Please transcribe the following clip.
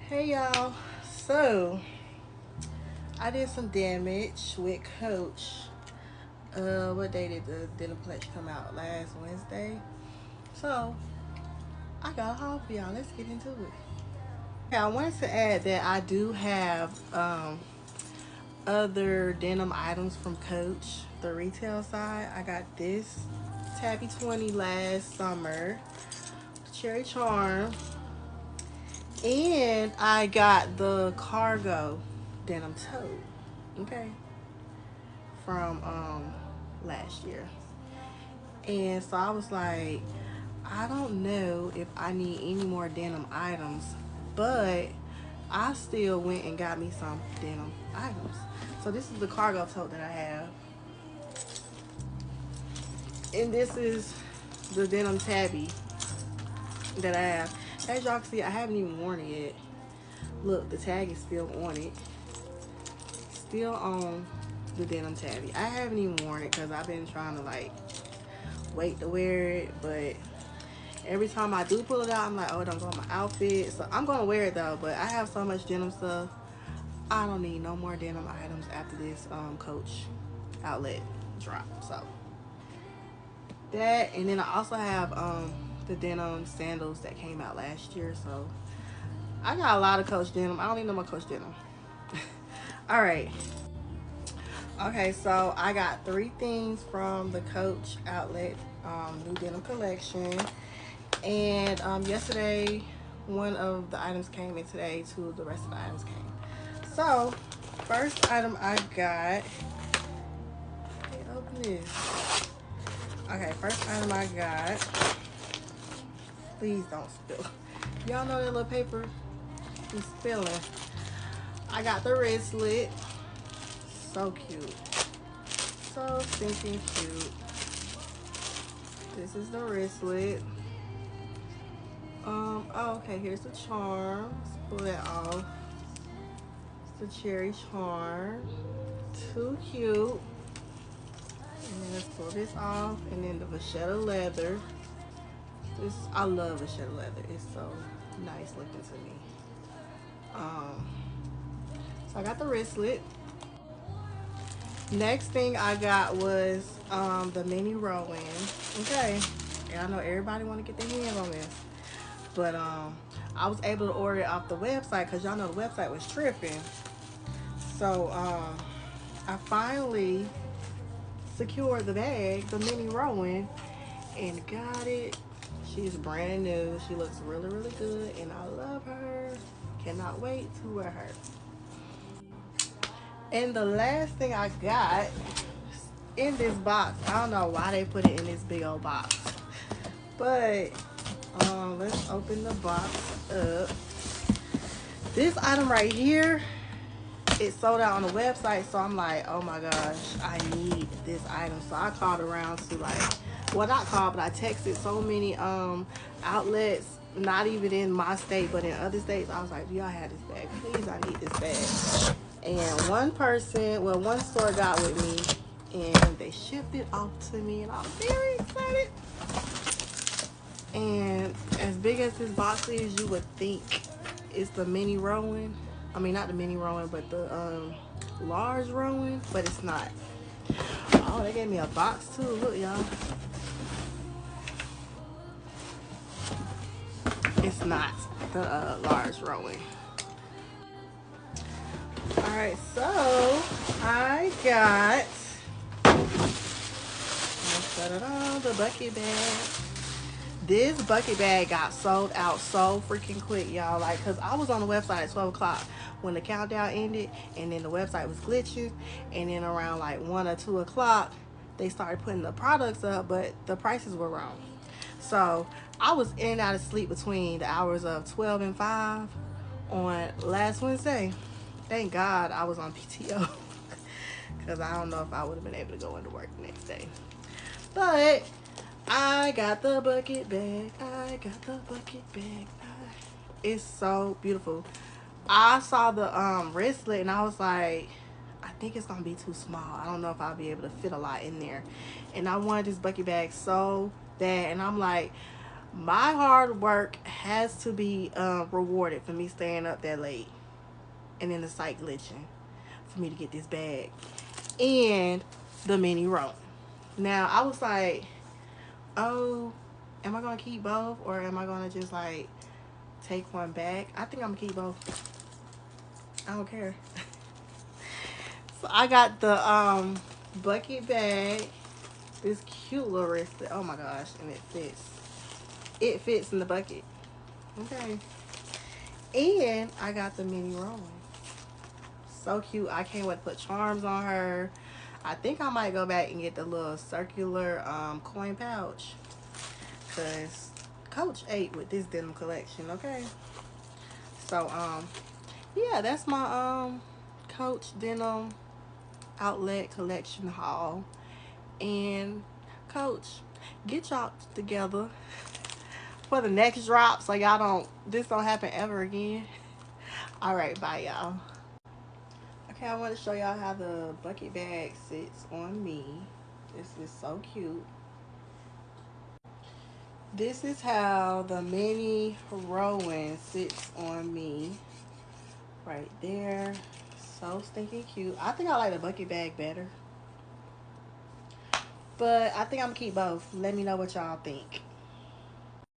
Hey y'all, so I did some damage with Coach. What day did the Denim Collection come out? Last Wednesday. So I got a haul for y'all. Let's get into it. Okay, I wanted to add that I do have other denim items from Coach, the retail side. I got this Tabby 20 last summer, Cherry Charm, and I got the cargo denim tote. Okay, from last year. And so I was like, I don't know if I need any more denim items, but I still went and got me some denim items. So this is the cargo tote that I have. And this is the denim tabby that I have. As y'all can see, I haven't even worn it yet. Look, the tag is still on it. Still on the denim tabby. I haven't even worn it because I've been trying to wait to wear it, but every time I do pull it out, I'm like, oh, it don't go on my outfit. So I'm gonna wear it though, but I have so much denim stuff. I don't need no more denim items after this Coach outlet drop. So that, and then I also have the denim sandals that came out last year. So I got a lot of Coach denim. I don't need no more Coach denim. All right. Okay, so I got 3 things from the Coach outlet new denim collection. And yesterday, one of the items came in today, 2 of the rest of the items came. So, first item I got, hey, open this. Okay, first item I got, please don't spill. Y'all know that little paper is spilling. I got the wristlet, so cute. So stinking cute. This is the wristlet. Oh, okay, here's the charm. Let's pull that off. It's the cherry charm. Too cute. And then let's pull this off. And then the vachetta leather. This, I love vachetta leather. It's so nice looking to me. So I got the wristlet. Next thing I got was the mini rowan. Okay. And I know everybody want to get their hands on this. But I was able to order it off the website because y'all know the website was tripping. So I finally secured the bag, the mini rowan, and got it. She's brand new. She looks really, really good, and I love her. Cannot wait to wear her. And the last thing I got in this box, I don't know why they put it in this big old box, but let's open the box up. This item right here, it sold out on the website, so I'm like, oh my gosh, I need this item. So I called around to well, not called, but I texted so many outlets, not even in my state, but in other states. I was like, do y'all have this bag? Please, I need this bag. And one store got with me, and they shipped it off to me, and I'm very excited. And as big as this box is, you would think it's the mini rowan. I mean, not the mini rowan, but the large rowan, but it's not. Oh, they gave me a box too. Look, y'all. It's not the large rowan. All right, so I got the bucket bag. This bucket bag got sold out so freaking quick, y'all. Cause I was on the website at 12 o'clock when the countdown ended, and then the website was glitching, and then around 1 or 2 o'clock, they started putting the products up, but the prices were wrong. So I was in and out of sleep between the hours of 12 and 5 on last Wednesday. Thank God I was on PTO because I don't know if I would have been able to go into work the next day. But I got the bucket bag. I got the bucket bag. It's so beautiful. I saw the wristlet and I was like, I think it's gonna be too small. I don't know if I'll be able to fit a lot in there. And I wanted this bucket bag so bad. And I'm like, My hard work has to be rewarded for me staying up that late and then the site glitching for me to get this bag and the mini roll. Now I was like, oh, am I gonna keep both or am I gonna just like take one back? I think I'm gonna keep both. I don't care. So I got the bucket bag. This cute little wristlet. Oh my gosh, and it fits. It fits in the bucket. Okay. And I got the mini roll. So cute. I can't wait to put charms on her. I think I might go back and get the little circular coin pouch. Cause Coach ate with this denim collection, okay? So yeah, that's my Coach denim outlet collection haul. And Coach, get y'all together for the next drop so y'all this don't happen ever again. All right, bye y'all. Okay, I want to show y'all how the bucket bag sits on me. This is so cute. This is how the mini Rowan sits on me. Right there. So stinking cute. I think I like the bucket bag better. But I think I'm gonna keep both. Let me know what y'all think.